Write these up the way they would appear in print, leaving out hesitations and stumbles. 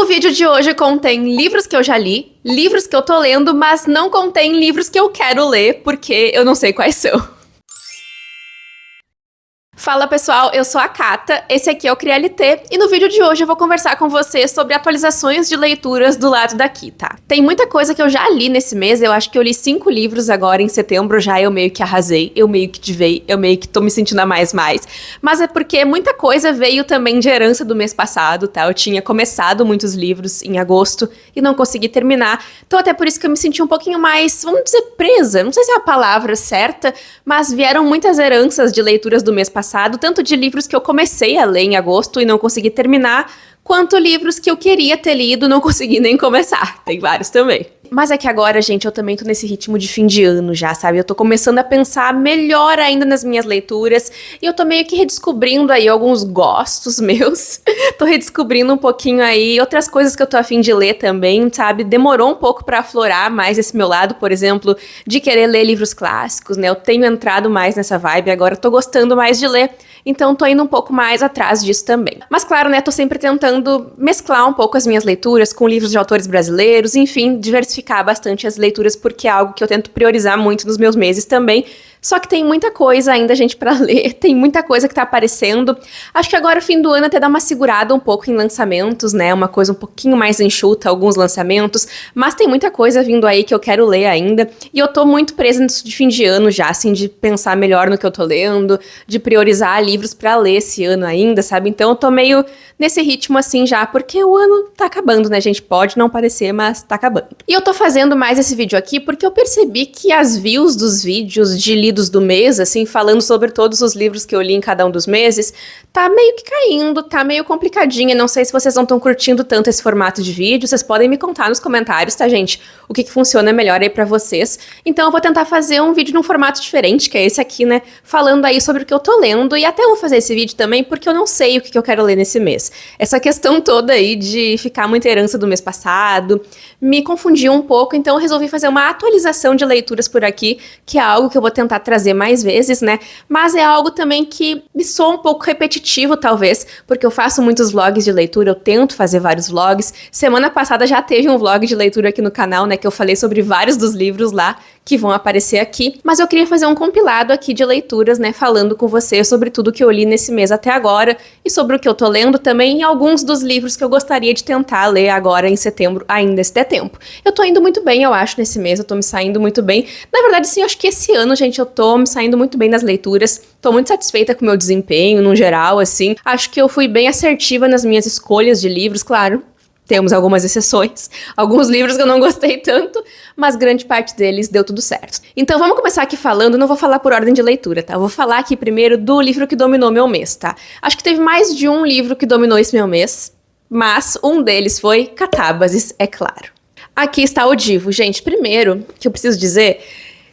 O vídeo de hoje contém livros que eu já li, livros que eu tô lendo, mas não contém livros que eu quero ler, porque eu não sei quais são. Fala pessoal, eu sou a Cata, esse aqui é o CriaLT e no vídeo de hoje eu vou conversar com vocês sobre atualizações de leituras do lado daqui, tá? Tem muita coisa que eu já li nesse mês, eu acho que eu li 5 livros agora em setembro, já eu meio que arrasei, eu meio que divei, eu meio que tô me sentindo a mais, mas é porque muita coisa veio também de herança do mês passado, tá? Eu tinha começado muitos livros em agosto e não consegui terminar, então até por isso que eu me senti um pouquinho mais, vamos dizer, presa, não sei se é a palavra certa, mas vieram muitas heranças de leituras do mês passado, tanto de livros que eu comecei a ler em agosto e não consegui terminar, quanto livros que eu queria ter lido e não consegui nem começar. Tem vários também. Mas é que agora, gente, eu também tô nesse ritmo de fim de ano já, sabe? Eu tô começando a pensar melhor ainda nas minhas leituras e eu tô meio que redescobrindo aí alguns gostos meus. Tô redescobrindo um pouquinho aí outras coisas que eu tô a fim de ler também, sabe? Demorou um pouco pra aflorar mais esse meu lado, por exemplo, de querer ler livros clássicos, né? Eu tenho entrado mais nessa vibe, agora eu tô gostando mais de ler, então tô indo um pouco mais atrás disso também. Mas claro, né, tô sempre tentando mesclar um pouco as minhas leituras com livros de autores brasileiros, enfim, diversificar bastante as leituras, porque é algo que eu tento priorizar muito nos meus meses também. Só que tem muita coisa ainda, gente, pra ler, tem muita coisa que tá aparecendo. Acho que agora, fim do ano, até dá uma segurada um pouco em lançamentos, né? Uma coisa um pouquinho mais enxuta, alguns lançamentos. Mas tem muita coisa vindo aí que eu quero ler ainda. E eu tô muito presa nisso de fim de ano já, assim, de pensar melhor no que eu tô lendo, de priorizar livros pra ler esse ano ainda, sabe? Então eu tô meio nesse ritmo assim já, porque o ano tá acabando, né, gente? Pode não parecer, mas tá acabando. E eu tô fazendo mais esse vídeo aqui porque eu percebi que as views dos vídeos de lidos do mês, assim, falando sobre todos os livros que eu li em cada um dos meses, tá meio que caindo, tá meio complicadinha. Não sei se vocês não estão curtindo tanto esse formato de vídeo, vocês podem me contar nos comentários, tá, gente? O que funciona melhor aí pra vocês. Então eu vou tentar fazer um vídeo num formato diferente, que é esse aqui, né? Falando aí sobre o que eu tô lendo, e até vou fazer esse vídeo também porque eu não sei o que eu quero ler nesse mês. Essa questão toda aí de ficar muita herança do mês passado me confundiu um pouco, então eu resolvi fazer uma atualização de leituras por aqui, que é algo que eu vou tentar trazer mais vezes, né? Mas é algo também que me soa um pouco repetitivo, talvez, porque eu faço muitos vlogs de leitura, eu tento fazer vários vlogs. Semana passada já teve um vlog de leitura aqui no canal, né? Que eu falei sobre vários dos livros lá que vão aparecer aqui, mas eu queria fazer um compilado aqui de leituras, né, falando com você sobre tudo que eu li nesse mês até agora e sobre o que eu tô lendo também e alguns dos livros que eu gostaria de tentar ler agora em setembro, ainda se der tempo. Eu tô indo muito bem, eu acho, nesse mês, eu tô me saindo muito bem. Na verdade, sim, eu acho que esse ano, gente, eu tô me saindo muito bem nas leituras, tô muito satisfeita com o meu desempenho, no geral, assim. Acho que eu fui bem assertiva nas minhas escolhas de livros, claro. Temos algumas exceções, alguns livros que eu não gostei tanto, mas grande parte deles deu tudo certo. Então vamos começar aqui falando, não vou falar por ordem de leitura, tá? Eu vou falar aqui primeiro do livro que dominou meu mês, tá? Acho que teve mais de um livro que dominou esse meu mês, mas um deles foi Catábases, é claro. Aqui está o divo, gente. Primeiro, que eu preciso dizer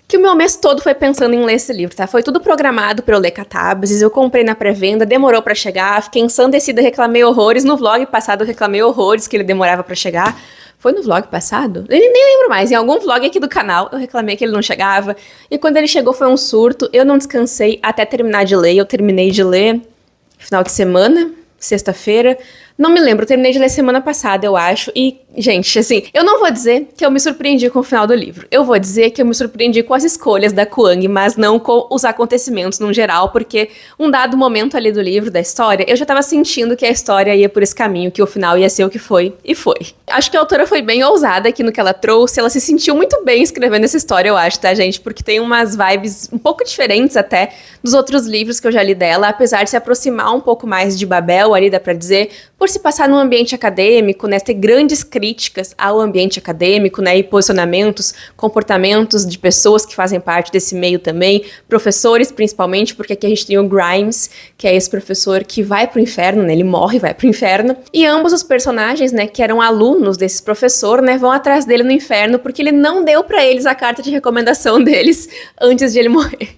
que o meu mês todo foi pensando em ler esse livro, tá? Foi tudo programado pra eu ler Catábases, eu comprei na pré-venda, demorou pra chegar, fiquei ensandecida, reclamei horrores. No vlog passado eu reclamei horrores que ele demorava pra chegar. Foi no vlog passado? Eu nem lembro mais, em algum vlog aqui do canal eu reclamei que ele não chegava. E quando ele chegou foi um surto, eu não descansei até terminar de ler. Eu terminei de ler final de semana, sexta-feira. Não me lembro, eu terminei de ler semana passada, eu acho, e, gente, assim, eu não vou dizer que eu me surpreendi com o final do livro, eu vou dizer que eu me surpreendi com as escolhas da Kuang, mas não com os acontecimentos no geral, porque um dado momento ali do livro, da história, eu já tava sentindo que a história ia por esse caminho, que o final ia ser o que foi, e foi. Acho que a autora foi bem ousada aqui no que ela trouxe, ela se sentiu muito bem escrevendo essa história, eu acho, tá, gente, porque tem umas vibes um pouco diferentes até dos outros livros que eu já li dela, apesar de se aproximar um pouco mais de Babel, ali dá pra dizer, por se passar num ambiente acadêmico, né, ter grandes críticas ao ambiente acadêmico, né, e posicionamentos, comportamentos de pessoas que fazem parte desse meio também, professores principalmente, porque aqui a gente tem o Grimes, que é esse professor que vai pro inferno, né, ele morre e vai pro inferno, e ambos os personagens, né, que eram alunos desse professor, né, vão atrás dele no inferno, porque ele não deu pra eles a carta de recomendação deles antes de ele morrer.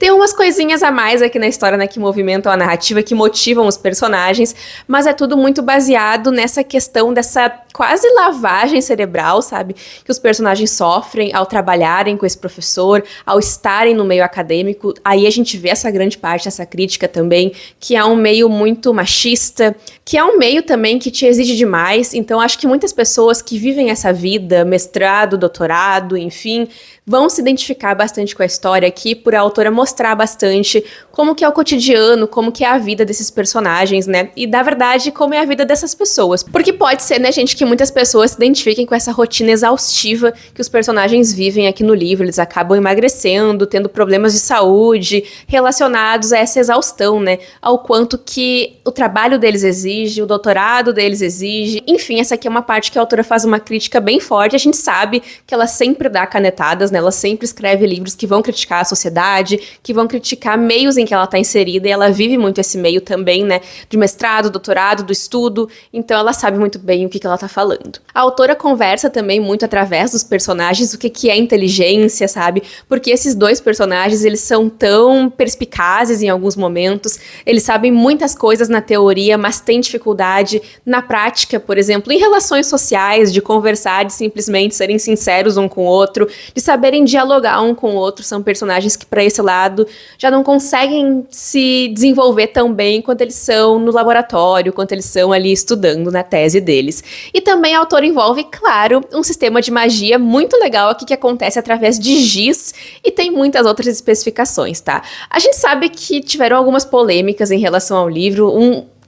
Tem umas coisinhas a mais aqui na história, né, que movimentam a narrativa, que motivam os personagens, mas é tudo muito baseado nessa questão dessa quase lavagem cerebral, sabe? Que os personagens sofrem ao trabalharem com esse professor, ao estarem no meio acadêmico. Aí a gente vê essa grande parte, essa crítica também, que é um meio muito machista, que é um meio também que te exige demais. Então acho que muitas pessoas que vivem essa vida, mestrado, doutorado, enfim, vão se identificar bastante com a história aqui, por a autora mostrar bastante como que é o cotidiano, como que é a vida desses personagens, né? E, na verdade, como é a vida dessas pessoas. Porque pode ser, né, gente, que muitas pessoas se identifiquem com essa rotina exaustiva que os personagens vivem aqui no livro. Eles acabam emagrecendo, tendo problemas de saúde relacionados a essa exaustão, né? Ao quanto que o trabalho deles exige, o doutorado deles exige. Enfim, essa aqui é uma parte que a autora faz uma crítica bem forte. A gente sabe que ela sempre dá canetadas, né? Ela sempre escreve livros que vão criticar a sociedade, que vão criticar meios em que ela está inserida, e ela vive muito esse meio também, né? De mestrado, doutorado, do estudo, então ela sabe muito bem o que ela tá falando. A autora conversa também muito através dos personagens o que é inteligência, sabe? Porque esses dois personagens, eles são tão perspicazes em alguns momentos, eles sabem muitas coisas na teoria, mas têm dificuldade na prática, por exemplo, em relações sociais, de conversar, de simplesmente serem sinceros um com o outro, de saberem dialogar um com o outro. São personagens que, para esse lado, já não conseguem se desenvolver tão bem quanto eles são no laboratório, quanto eles são ali estudando na tese deles. E também a autora envolve, claro, um sistema de magia muito legal aqui que acontece através de giz, e tem muitas outras especificações, tá? A gente sabe que tiveram algumas polêmicas em relação ao livro,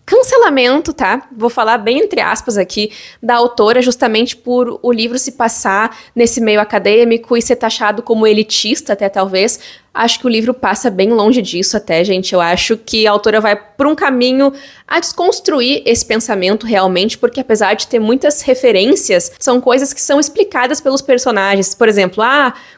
cancelamento, tá? Vou falar bem entre aspas aqui, da autora, justamente por o livro se passar nesse meio acadêmico e ser taxado como elitista até talvez. Acho que o livro passa bem longe disso até, gente. Eu acho que a autora vai por um caminho a desconstruir esse pensamento realmente, porque apesar de ter muitas referências, são coisas que são explicadas pelos personagens. Por exemplo,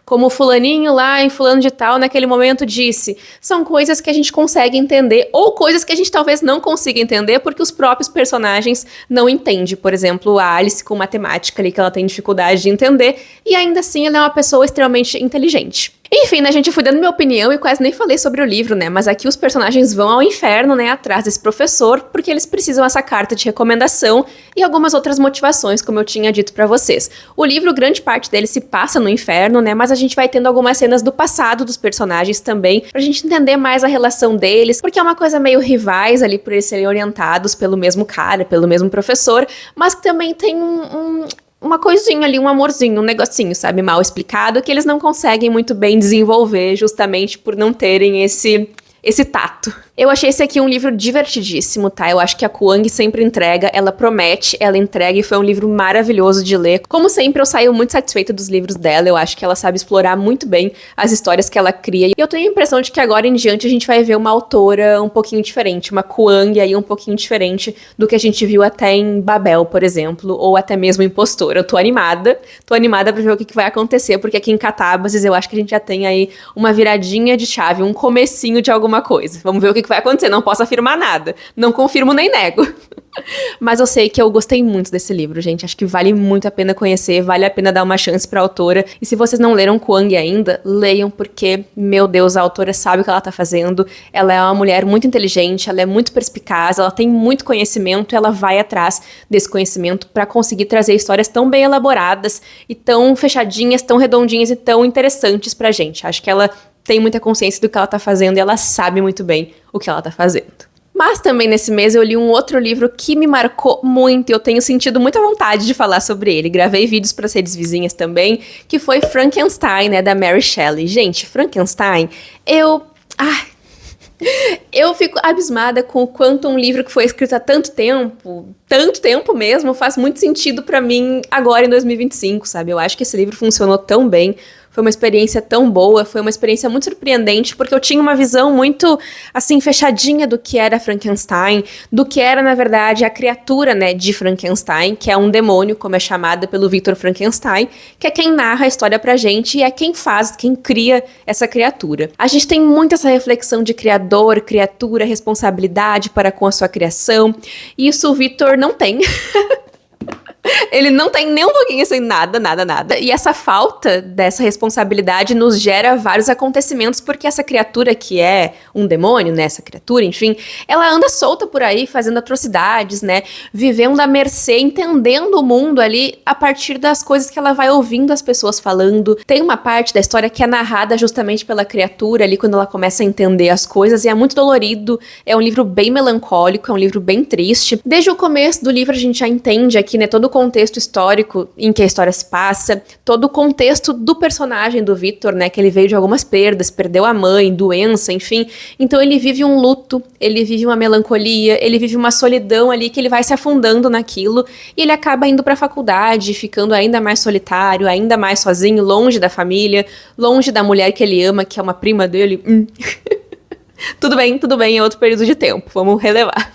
como fulaninho lá em fulano de tal naquele momento disse. São coisas que a gente consegue entender, ou coisas que a gente talvez não consiga entender porque os próprios personagens não entendem. Por exemplo, a Alice com matemática ali, que ela tem dificuldade de entender, e ainda assim ela é uma pessoa extremamente inteligente. Enfim, né, gente, eu fui dando minha opinião e quase nem falei sobre o livro, né, mas aqui os personagens vão ao inferno, né, atrás desse professor, porque eles precisam essa carta de recomendação e algumas outras motivações, como eu tinha dito pra vocês. O livro, grande parte dele se passa no inferno, né, mas a gente vai tendo algumas cenas do passado dos personagens também, pra gente entender mais a relação deles, porque é uma coisa meio rivais ali, por eles serem orientados pelo mesmo cara, pelo mesmo professor, mas que também tem uma coisinha ali, um amorzinho, um negocinho, sabe, mal explicado, que eles não conseguem muito bem desenvolver, justamente por não terem esse tato. Eu achei esse aqui um livro divertidíssimo, tá? Eu acho que a Kwang sempre entrega, ela promete, ela entrega, e foi um livro maravilhoso de ler. Como sempre, eu saio muito satisfeita dos livros dela, eu acho que ela sabe explorar muito bem as histórias que ela cria, e eu tenho a impressão de que agora em diante a gente vai ver uma autora um pouquinho diferente, uma Kwang aí um pouquinho diferente do que a gente viu até em Babel, por exemplo, ou até mesmo Impostora. Eu tô animada pra ver o que vai acontecer, porque aqui em Catábases eu acho que a gente já tem aí uma viradinha de chave, um comecinho de alguma coisa. Vamos ver o que vai acontecer, não posso afirmar nada, não confirmo nem nego. Mas eu sei que eu gostei muito desse livro, gente, acho que vale muito a pena conhecer, vale a pena dar uma chance pra autora, e se vocês não leram Kwang ainda, leiam, porque, meu Deus, a autora sabe o que ela tá fazendo, ela é uma mulher muito inteligente, ela é muito perspicaz, ela tem muito conhecimento, ela vai atrás desse conhecimento pra conseguir trazer histórias tão bem elaboradas, e tão fechadinhas, tão redondinhas e tão interessantes pra gente. Acho que ela tem muita consciência do que ela tá fazendo e ela sabe muito bem o que ela tá fazendo. Mas também nesse mês eu li um outro livro que me marcou muito e eu tenho sentido muita vontade de falar sobre ele. Gravei vídeos para Redes Vizinhas também, que foi Frankenstein, né, da Mary Shelley. Gente, Frankenstein, eu fico abismada com o quanto um livro que foi escrito há tanto tempo mesmo, faz muito sentido pra mim agora em 2025, sabe? Eu acho que esse livro funcionou tão bem, foi uma experiência tão boa, foi uma experiência muito surpreendente, porque eu tinha uma visão muito, assim, fechadinha do que era Frankenstein, do que era, na verdade, a criatura, né, de Frankenstein, que é um demônio, como é chamada pelo Victor Frankenstein, que é quem narra a história pra gente e é quem cria essa criatura. A gente tem muito essa reflexão de criador, criatura, responsabilidade para com a sua criação, e isso o Victor não tem. Ele não tem nem um pouquinho assim, nada, nada, nada. E essa falta dessa responsabilidade nos gera vários acontecimentos, porque essa criatura que é um demônio, né, essa criatura, enfim, ela anda solta por aí, fazendo atrocidades, né, vivendo à mercê, entendendo o mundo ali a partir das coisas que ela vai ouvindo as pessoas falando. Tem uma parte da história que é narrada justamente pela criatura ali, quando ela começa a entender as coisas, e é muito dolorido, é um livro bem melancólico, é um livro bem triste. Desde o começo do livro a gente já entende aqui, né, todo o contexto histórico em que a história se passa, todo o contexto do personagem do Victor, né, que ele veio de algumas perdas, perdeu a mãe, doença, enfim. Então ele vive um luto, ele vive uma melancolia, ele vive uma solidão ali que ele vai se afundando naquilo e ele acaba indo pra faculdade, ficando ainda mais solitário, ainda mais sozinho, longe da família, longe da mulher que ele ama, que é uma prima dele. Tudo bem, é outro período de tempo, vamos relevar.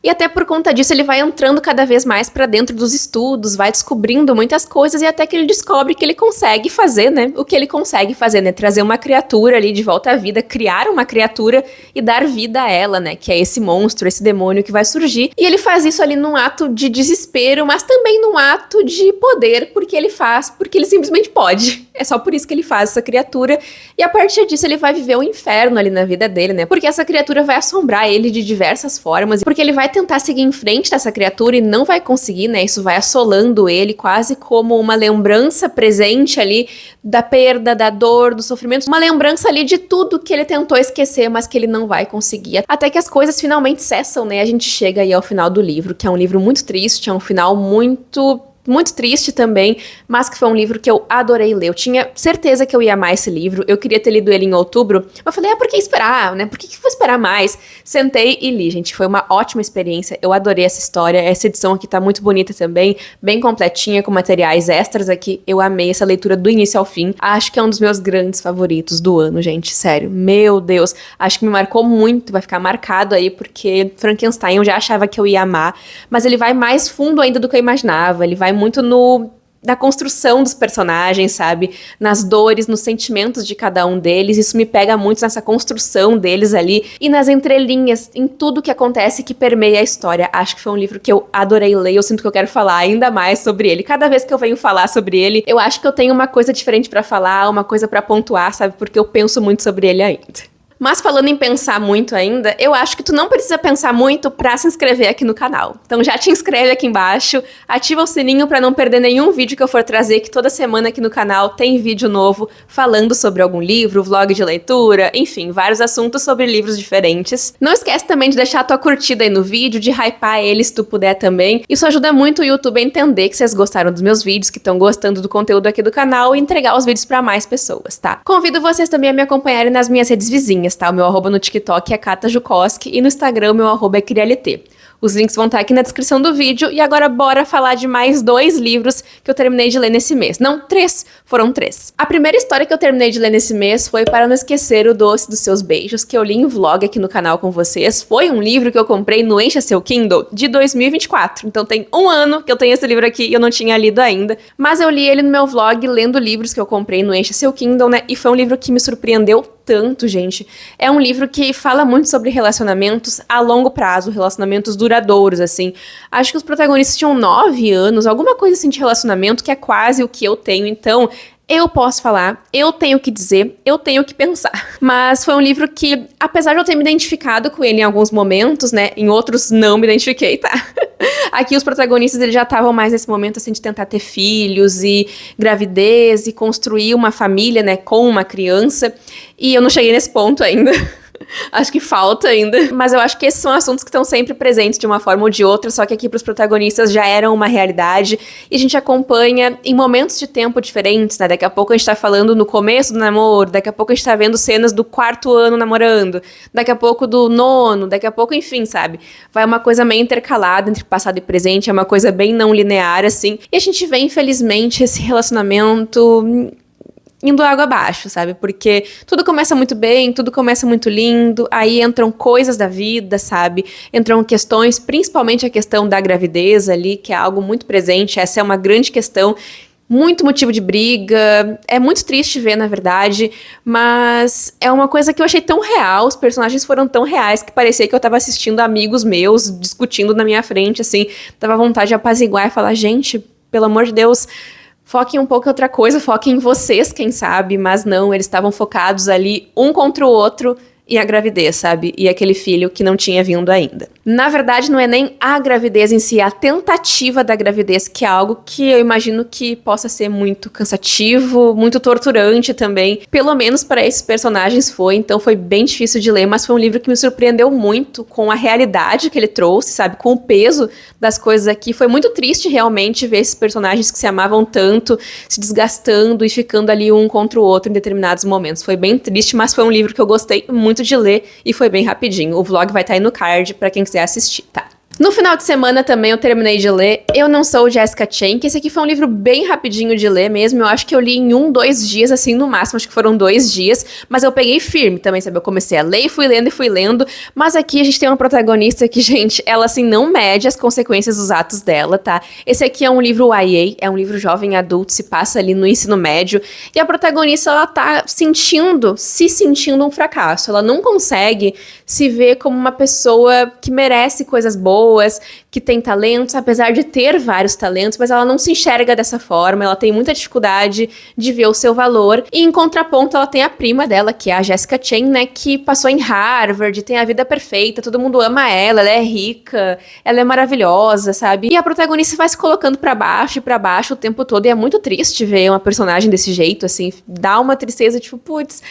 E até por conta disso ele vai entrando cada vez mais pra dentro dos estudos, vai descobrindo muitas coisas e até que ele descobre que ele consegue fazer, né? O que ele consegue fazer, né? Trazer uma criatura ali de volta à vida, criar uma criatura e dar vida a ela, né? Que é esse monstro, esse demônio que vai surgir. E ele faz isso ali num ato de desespero, mas também num ato de poder, porque ele faz, porque ele simplesmente pode. É só por isso que ele faz essa criatura. E a partir disso ele vai viver um inferno ali na vida dele, né? Porque essa criatura vai assombrar ele de diversas formas, porque ele vai tentar seguir em frente dessa criatura e não vai conseguir, né? Isso vai assolando ele quase como uma lembrança presente ali da perda, da dor, do sofrimento, uma lembrança ali de tudo que ele tentou esquecer, mas que ele não vai conseguir. Até que as coisas finalmente cessam, né? A gente chega aí ao final do livro, que é um livro muito triste, é um final muito triste também, mas que foi um livro que eu adorei ler. Eu tinha certeza que eu ia amar esse livro, eu queria ter lido ele em outubro, mas eu falei, por que esperar, né? Por que vou esperar mais? Sentei e li, gente, foi uma ótima experiência, eu adorei essa história, essa edição aqui tá muito bonita também, bem completinha, com materiais extras aqui, eu amei essa leitura do início ao fim, acho que é um dos meus grandes favoritos do ano, gente, sério, meu Deus, acho que me marcou muito, vai ficar marcado aí, porque Frankenstein eu já achava que eu ia amar, mas ele vai mais fundo ainda do que eu imaginava, ele vai muito na construção dos personagens, sabe? Nas dores, nos sentimentos de cada um deles. Isso me pega muito nessa construção deles ali e nas entrelinhas, em tudo que acontece que permeia a história. Acho que foi um livro que eu adorei ler. Eu sinto que eu quero falar ainda mais sobre ele. Cada vez que eu venho falar sobre ele, eu acho que eu tenho uma coisa diferente pra falar, uma coisa pra pontuar, sabe? Porque eu penso muito sobre ele ainda. Mas falando em pensar muito ainda, eu acho que tu não precisa pensar muito pra se inscrever aqui no canal. Então já te inscreve aqui embaixo, ativa o sininho pra não perder nenhum vídeo que eu for trazer, que toda semana aqui no canal tem vídeo novo falando sobre algum livro, vlog de leitura, enfim, vários assuntos sobre livros diferentes. Não esquece também de deixar a tua curtida aí no vídeo, de hypar ele se tu puder também. Isso ajuda muito o YouTube a entender que vocês gostaram dos meus vídeos, que estão gostando do conteúdo aqui do canal e entregar os vídeos pra mais pessoas, tá? Convido vocês também a me acompanharem nas minhas redes vizinhas, tá? O meu arroba no TikTok é Kata Jukoski e no Instagram o meu arroba é Crialite. Os links vão estar aqui na descrição do vídeo e agora bora falar de mais 2 livros que eu terminei de ler nesse mês. Não, 3, foram 3. A primeira história que eu terminei de ler nesse mês foi Para Não Esquecer o Doce dos Seus Beijos, que eu li em vlog aqui no canal com vocês. Foi um livro que eu comprei no Encha Seu Kindle de 2024. Então tem um ano que eu tenho esse livro aqui e eu não tinha lido ainda. Mas eu li ele no meu vlog lendo livros que eu comprei no Encha Seu Kindle, né? E foi um livro que me surpreendeu tanto, gente. É um livro que fala muito sobre relacionamentos a longo prazo, relacionamentos duradouros, assim. Acho que os protagonistas tinham 9 anos, alguma coisa assim de relacionamento, que é quase o que eu tenho, então eu posso falar, eu tenho que dizer, eu tenho que pensar. Mas foi um livro que, apesar de eu ter me identificado com ele em alguns momentos, né, em outros não me identifiquei, tá? Aqui os protagonistas eles já estavam mais nesse momento assim de tentar ter filhos e gravidez e construir uma família, né, com uma criança. E eu não cheguei nesse ponto ainda. Acho que falta ainda, mas eu acho que esses são assuntos que estão sempre presentes de uma forma ou de outra, só que aqui para os protagonistas já eram uma realidade e a gente acompanha em momentos de tempo diferentes, né? Daqui a pouco a gente tá falando no começo do namoro, daqui a pouco a gente tá vendo cenas do 4º ano namorando, daqui a pouco do 9º, daqui a pouco, enfim, sabe? Vai uma coisa meio intercalada entre passado e presente, é uma coisa bem não linear, assim, e a gente vê, infelizmente, esse relacionamento indo água abaixo, sabe? Porque tudo começa muito bem, tudo começa muito lindo, aí entram coisas da vida, sabe? Entram questões, principalmente a questão da gravidez ali, que é algo muito presente, essa é uma grande questão muito motivo de briga. É muito triste ver, na verdade, mas é uma coisa que eu achei tão real, os personagens foram tão reais que parecia que eu tava assistindo amigos meus discutindo na minha frente, assim, dava vontade de apaziguar e falar, gente, pelo amor de Deus, foquem um pouco em outra coisa, foquem em vocês, quem sabe, mas não, eles estavam focados ali um contra o outro e a gravidez, sabe? E aquele filho que não tinha vindo ainda. Na verdade, não é nem a gravidez em si, é a tentativa da gravidez, que é algo que eu imagino que possa ser muito cansativo, muito torturante também. Pelo menos para esses personagens foi, então foi bem difícil de ler, mas foi um livro que me surpreendeu muito com a realidade que ele trouxe, sabe? Com o peso das coisas aqui. Foi muito triste realmente ver esses personagens que se amavam tanto, se desgastando e ficando ali um contra o outro em determinados momentos. Foi bem triste, mas foi um livro que eu gostei muito de ler e foi bem rapidinho. O vlog vai estar aí no card pra quem quiser assistir, tá? No final de semana também eu terminei de ler Eu Não Sou Jessica Chastain, que esse aqui foi um livro bem rapidinho de ler mesmo, eu acho que eu li em 1-2 dias, assim, no máximo, acho que foram 2 dias, mas eu peguei firme também, sabe, eu comecei a ler e fui lendo, mas aqui a gente tem uma protagonista que, gente, ela, assim, não mede as consequências dos atos dela, tá? Esse aqui é um livro YA, é um livro jovem adulto, se passa ali no ensino médio, e a protagonista, ela tá se sentindo um fracasso, ela não consegue se ver como uma pessoa que merece coisas boas, que tem talentos, apesar de ter vários talentos, mas ela não se enxerga dessa forma, ela tem muita dificuldade de ver o seu valor, e em contraponto ela tem a prima dela, que é a Jessica Chastain, né, que passou em Harvard, tem a vida perfeita, todo mundo ama ela é rica, ela é maravilhosa, sabe? E a protagonista vai se colocando pra baixo e pra baixo o tempo todo, e é muito triste ver uma personagem desse jeito, assim, dá uma tristeza, tipo, putz,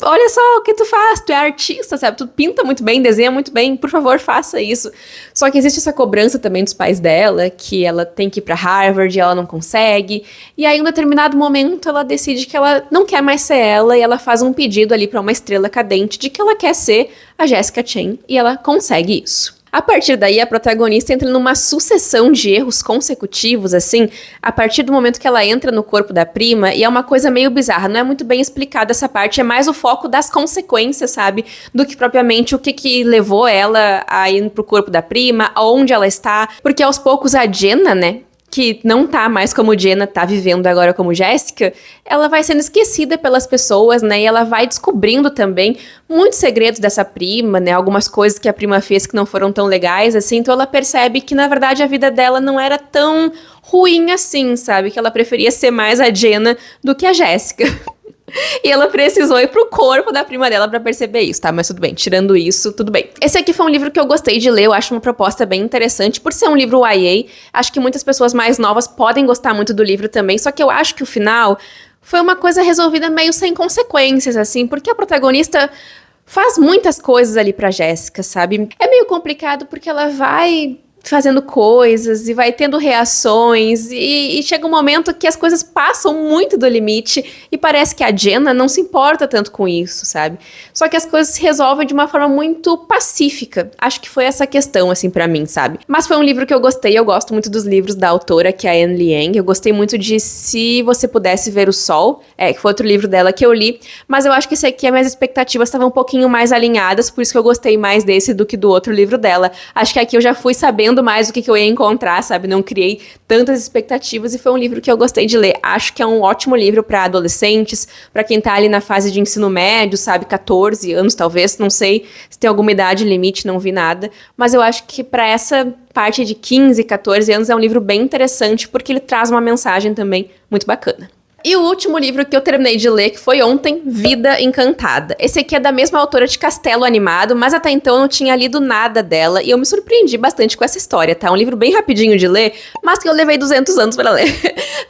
olha só o que tu faz, tu é artista, sabe? Tu pinta muito bem, desenha muito bem, por favor, faça isso. Só que existe essa cobrança também dos pais dela, que ela tem que ir pra Harvard e ela não consegue. E aí, em um determinado momento, ela decide que ela não quer mais ser ela e ela faz um pedido ali pra uma estrela cadente de que ela quer ser a Jessica Chastain e ela consegue isso. A partir daí, a protagonista entra numa sucessão de erros consecutivos, assim, a partir do momento que ela entra no corpo da prima, e é uma coisa meio bizarra, não é muito bem explicada essa parte, é mais o foco das consequências, sabe, do que propriamente o que levou ela a ir pro corpo da prima, aonde ela está, porque aos poucos a Jenna, né, que não tá mais como Jenna, tá vivendo agora como Jéssica, ela vai sendo esquecida pelas pessoas, né, e ela vai descobrindo também muitos segredos dessa prima, né, algumas coisas que a prima fez que não foram tão legais, assim, então ela percebe que, na verdade, a vida dela não era tão ruim assim, sabe, que ela preferia ser mais a Jenna do que a Jéssica. E ela precisou ir pro corpo da prima dela pra perceber isso, tá? Mas tudo bem, tirando isso, tudo bem. Esse aqui foi um livro que eu gostei de ler, eu acho uma proposta bem interessante, por ser um livro YA, acho que muitas pessoas mais novas podem gostar muito do livro também, só que eu acho que o final foi uma coisa resolvida meio sem consequências, assim, porque a protagonista faz muitas coisas ali pra Jéssica, sabe? É meio complicado porque ela vai fazendo coisas e vai tendo reações e chega um momento que as coisas passam muito do limite e parece que a Jenna não se importa tanto com isso, sabe? Só que as coisas se resolvem de uma forma muito pacífica. Acho que foi essa questão, assim, pra mim, sabe? Mas foi um livro que eu gostei, eu gosto muito dos livros da autora, que é a Anne Liang. Eu gostei muito de Se Você Pudesse Ver o Sol, que foi outro livro dela que eu li, mas eu acho que esse aqui, as minhas expectativas estavam um pouquinho mais alinhadas, por isso que eu gostei mais desse do que do outro livro dela. Acho que aqui eu já fui sabendo mais o que eu ia encontrar, sabe? Não criei tantas expectativas e foi um livro que eu gostei de ler. Acho que é um ótimo livro para adolescentes, para quem tá ali na fase de ensino médio, sabe? 14 anos, talvez. Não sei se tem alguma idade limite, não vi nada. Mas eu acho que para essa parte de 15, 14 anos é um livro bem interessante porque ele traz uma mensagem também muito bacana. E o último livro que eu terminei de ler, que foi ontem, Vida Encantada. Esse aqui é da mesma autora de Castelo Animado, mas até então eu não tinha lido nada dela, e eu me surpreendi bastante com essa história, tá? Um livro bem rapidinho de ler, mas que eu levei 200 anos pra ler.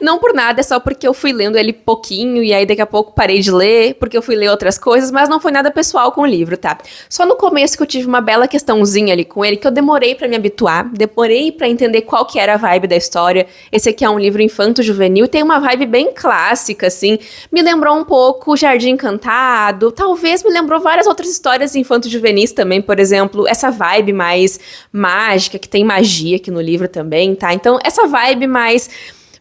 Não por nada, é só porque eu fui lendo ele pouquinho, e aí daqui a pouco parei de ler, porque eu fui ler outras coisas, mas não foi nada pessoal com o livro, tá? Só no começo que eu tive uma bela questãozinha ali com ele, que eu demorei pra me habituar, demorei pra entender qual que era a vibe da história. Esse aqui é um livro infanto-juvenil, e tem uma vibe bem clássica, assim, me lembrou um pouco Jardim Encantado, talvez me lembrou várias outras histórias infanto-juvenis também, por exemplo, essa vibe mais mágica, que tem magia aqui no livro também, tá? Então, essa vibe mais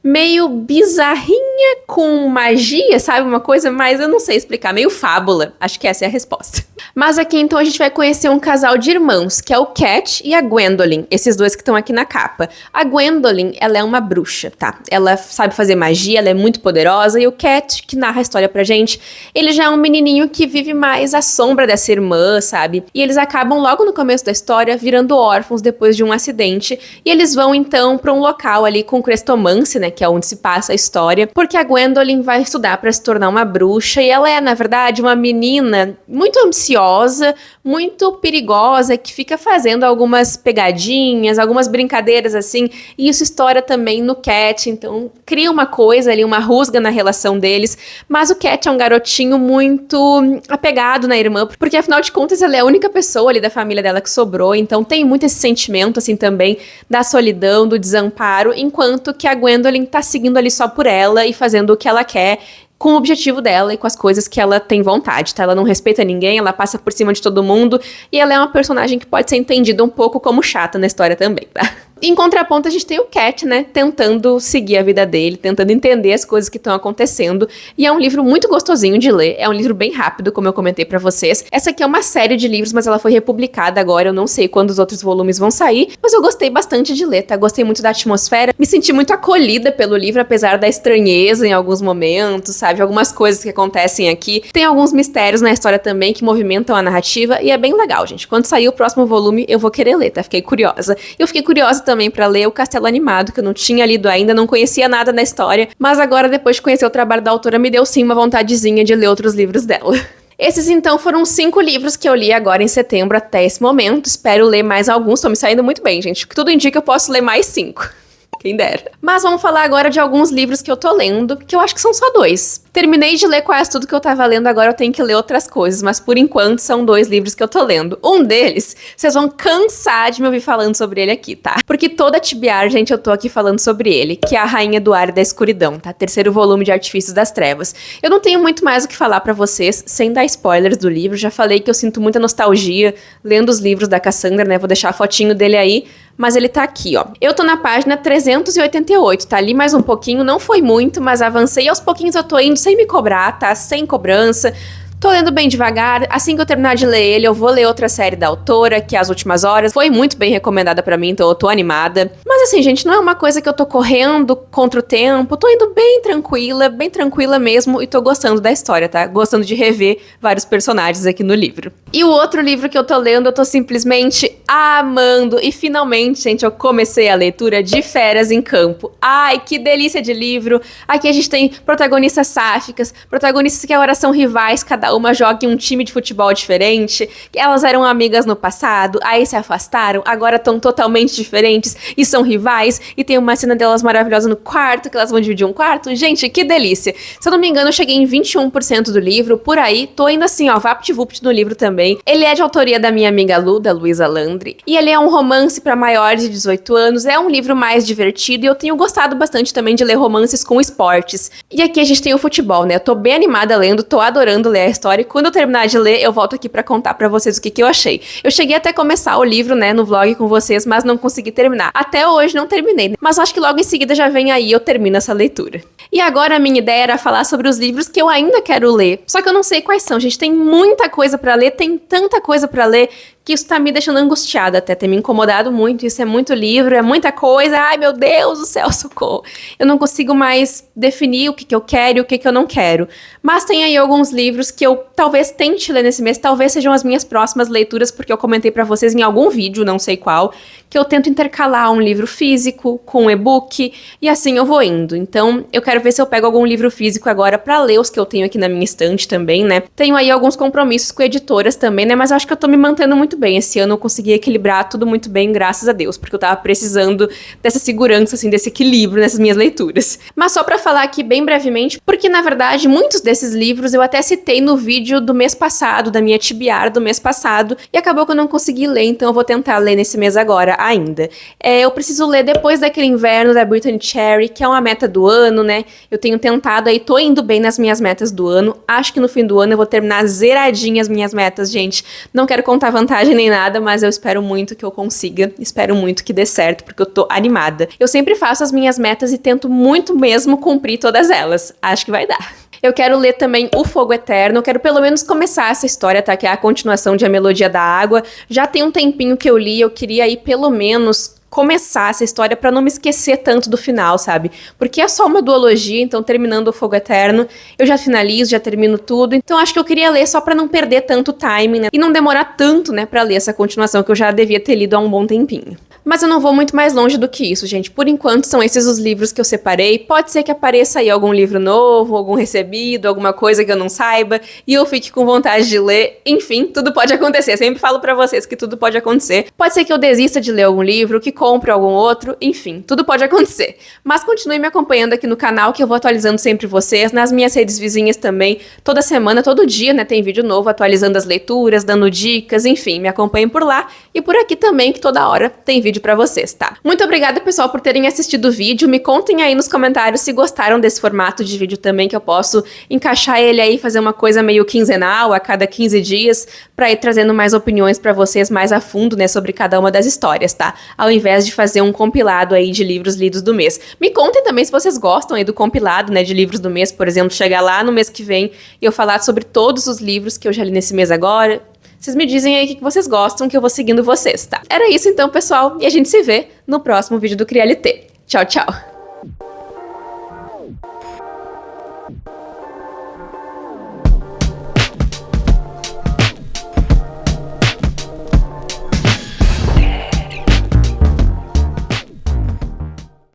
meio bizarrinha, historinha com magia, sabe? Uma coisa, mas eu não sei explicar, meio fábula. Acho que essa é a resposta. Mas aqui então a gente vai conhecer um casal de irmãos, que é o Cat e a Gwendolyn, esses dois que estão aqui na capa. A Gwendolyn, ela é uma bruxa, tá? Ela sabe fazer magia, ela é muito poderosa, e o Cat, que narra a história pra gente, ele já é um menininho que vive mais à sombra dessa irmã, sabe? E eles acabam logo no começo da história virando órfãos depois de um acidente, e eles vão então pra um local ali com Crestomance, né, que é onde se passa a história, porque a Gwendolyn vai estudar pra se tornar uma bruxa, e ela é, na verdade, uma menina muito ambiciosa, muito perigosa, que fica fazendo algumas pegadinhas, algumas brincadeiras assim, e isso estoura também no Cat, então cria uma coisa ali, uma rusga na relação deles, mas o Cat é um garotinho muito apegado na irmã, porque afinal de contas ela é a única pessoa ali da família dela que sobrou, então tem muito esse sentimento assim também da solidão, do desamparo, enquanto que a Gwendolyn tá seguindo ali só por ela e fazendo o que ela quer, com o objetivo dela e com as coisas que ela tem vontade, tá? Ela não respeita ninguém, ela passa por cima de todo mundo, e ela é uma personagem que pode ser entendida um pouco como chata na história também, tá? Em contraponto, a gente tem o Cat, né, tentando seguir a vida dele, tentando entender as coisas que estão acontecendo, e é um livro muito gostosinho de ler, é um livro bem rápido, como eu comentei pra vocês. Essa aqui é uma série de livros, mas ela foi republicada agora, eu não sei quando os outros volumes vão sair, mas eu gostei bastante de ler, tá? Gostei muito da atmosfera, me senti muito acolhida pelo livro, apesar da estranheza em alguns momentos, sabe? Algumas coisas que acontecem aqui. Tem alguns mistérios na história também que movimentam a narrativa, e é bem legal, gente. Quando sair o próximo volume, eu vou querer ler, tá? Fiquei curiosa. Eu fiquei curiosa também pra ler o Castelo Animado, que eu não tinha lido ainda, não conhecia nada na história, mas agora, depois de conhecer o trabalho da autora, me deu sim uma vontadezinha de ler outros livros dela. Esses, então, foram 5 livros que eu li agora em setembro até esse momento. Espero ler mais alguns, tô me saindo muito bem, gente. Tudo indica que eu posso ler mais 5. Quem dera. Mas vamos falar agora de alguns livros que eu tô lendo, que eu acho que são só 2. Terminei de ler quase tudo que eu tava lendo, agora eu tenho que ler outras coisas, mas por enquanto são 2 livros que eu tô lendo. Um deles, vocês vão cansar de me ouvir falando sobre ele aqui, tá? Porque toda TBR, gente, eu tô aqui falando sobre ele, que é A Rainha do Ar e da Escuridão, tá? 3º volume de Artifícios das Trevas. Eu não tenho muito mais o que falar pra vocês, sem dar spoilers do livro, já falei que eu sinto muita nostalgia lendo os livros da Cassandra, né? Vou deixar a fotinho dele aí, mas ele tá aqui, ó. Eu tô na página 388, tá? Ali mais um pouquinho, não foi muito, mas avancei. Aos pouquinhos eu tô indo sem me cobrar, tá? Sem cobrança. Tô lendo bem devagar, assim que eu terminar de ler ele, eu vou ler outra série da autora, que é As Últimas Horas. Foi muito bem recomendada pra mim, então eu tô animada. Mas assim, gente, não é uma coisa que eu tô correndo contra o tempo, tô indo bem tranquila mesmo, e tô gostando da história, tá? Gostando de rever vários personagens aqui no livro. E o outro livro que eu tô lendo, eu tô simplesmente amando, e finalmente, gente, eu comecei a leitura de Férias em Campo. Ai, que delícia de livro! Aqui a gente tem protagonistas sáficas, protagonistas que agora são rivais, cada uma joga em um time de futebol diferente, elas eram amigas no passado, aí se afastaram, agora estão totalmente diferentes e são rivais, e tem uma cena delas maravilhosa no quarto, que elas vão dividir um quarto. Gente, que delícia! Se eu não me engano, eu cheguei em 21% do livro, por aí, tô indo assim, ó, vapt-vupt no livro também. Ele é de autoria da minha amiga Lu, da Luísa Landry, e ele é um romance para maiores de 18 anos, é um livro mais divertido, e eu tenho gostado bastante também de ler romances com esportes. E aqui a gente tem o futebol, né? Eu tô bem animada lendo, tô adorando ler a história, e quando eu terminar de ler, eu volto aqui pra contar pra vocês o que eu achei. Eu cheguei até começar o livro, né, no vlog com vocês, mas não consegui terminar. Até hoje não terminei, né? Mas acho que logo em seguida já vem aí, eu termino essa leitura. E agora a minha ideia era falar sobre os livros que eu ainda quero ler, só que eu não sei quais são, gente. Tem muita coisa pra ler, tem tanta coisa pra ler, que isso tá me deixando angustiada, até ter me incomodado muito. Isso é muito livro, é muita coisa, ai meu Deus do céu, socorro. Eu não consigo mais definir o que eu quero e o que eu não quero. Mas tem aí alguns livros que eu talvez tente ler nesse mês, talvez sejam as minhas próximas leituras, porque eu comentei pra vocês em algum vídeo, não sei qual, que eu tento intercalar um livro físico com um e-book, e assim eu vou indo. Então, eu quero ver se eu pego algum livro físico agora pra ler os que eu tenho aqui na minha estante também, né? Tenho aí alguns compromissos com editoras também, né? Mas eu acho que eu tô me mantendo muito bem. Esse ano eu consegui equilibrar tudo muito bem, graças a Deus, porque eu tava precisando dessa segurança, assim, desse equilíbrio nessas minhas leituras. Mas só pra falar aqui bem brevemente, porque na verdade muitos desses livros eu até citei no vídeo do mês passado, da minha TBR do mês passado, e acabou que eu não consegui ler, então eu vou tentar ler nesse mês agora ainda. Eu preciso ler Depois Daquele Inverno, da Brittany Cherry, que é uma meta do ano, né? Eu tenho tentado aí, tô indo bem nas minhas metas do ano. Acho que no fim do ano eu vou terminar zeradinha as minhas metas, gente. Não quero contar vantagem chantagem nem nada, mas eu espero muito que eu consiga, espero muito que dê certo, porque eu tô animada. Eu sempre faço as minhas metas e tento muito mesmo cumprir todas elas. Acho que vai dar. Eu quero ler também O Fogo Eterno, eu quero pelo menos começar essa história, tá? Que é a continuação de A Melodia da Água. Já tem um tempinho que eu li, eu queria ir pelo menos começar essa história pra não me esquecer tanto do final, sabe? Porque é só uma duologia, então terminando O Fogo Eterno, eu já finalizo, já termino tudo. Então acho que eu queria ler só pra não perder tanto timing, né? E não demorar tanto, né, pra ler essa continuação que eu já devia ter lido há um bom tempinho. Mas eu não vou muito mais longe do que isso, gente. Por enquanto, são esses os livros que eu separei. Pode ser que apareça aí algum livro novo, algum recebido, alguma coisa que eu não saiba, e eu fique com vontade de ler. Enfim, tudo pode acontecer. Sempre falo pra vocês que tudo pode acontecer. Pode ser que eu desista de ler algum livro, que compre algum outro, enfim, tudo pode acontecer. Mas continue me acompanhando aqui no canal, que eu vou atualizando sempre vocês, nas minhas redes vizinhas também. Toda semana, todo dia, né, tem vídeo novo, atualizando as leituras, dando dicas, enfim, me acompanhem por lá. E por aqui também, que toda hora tem vídeo pra vocês, tá? Muito obrigada, pessoal, por terem assistido o vídeo. Me contem aí nos comentários se gostaram desse formato de vídeo também, que eu posso encaixar ele aí, fazer uma coisa meio quinzenal, a cada 15 dias, pra ir trazendo mais opiniões pra vocês mais a fundo, né, sobre cada uma das histórias, tá? Ao invés de fazer um compilado aí de livros lidos do mês. Me contem também se vocês gostam aí do compilado, né, de livros do mês, por exemplo, chegar lá no mês que vem e eu falar sobre todos os livros que eu já li nesse mês agora. Vocês me dizem aí o que vocês gostam, que eu vou seguindo vocês, tá? Era isso então, pessoal, e a gente se vê no próximo vídeo do CriaLT. Tchau, tchau!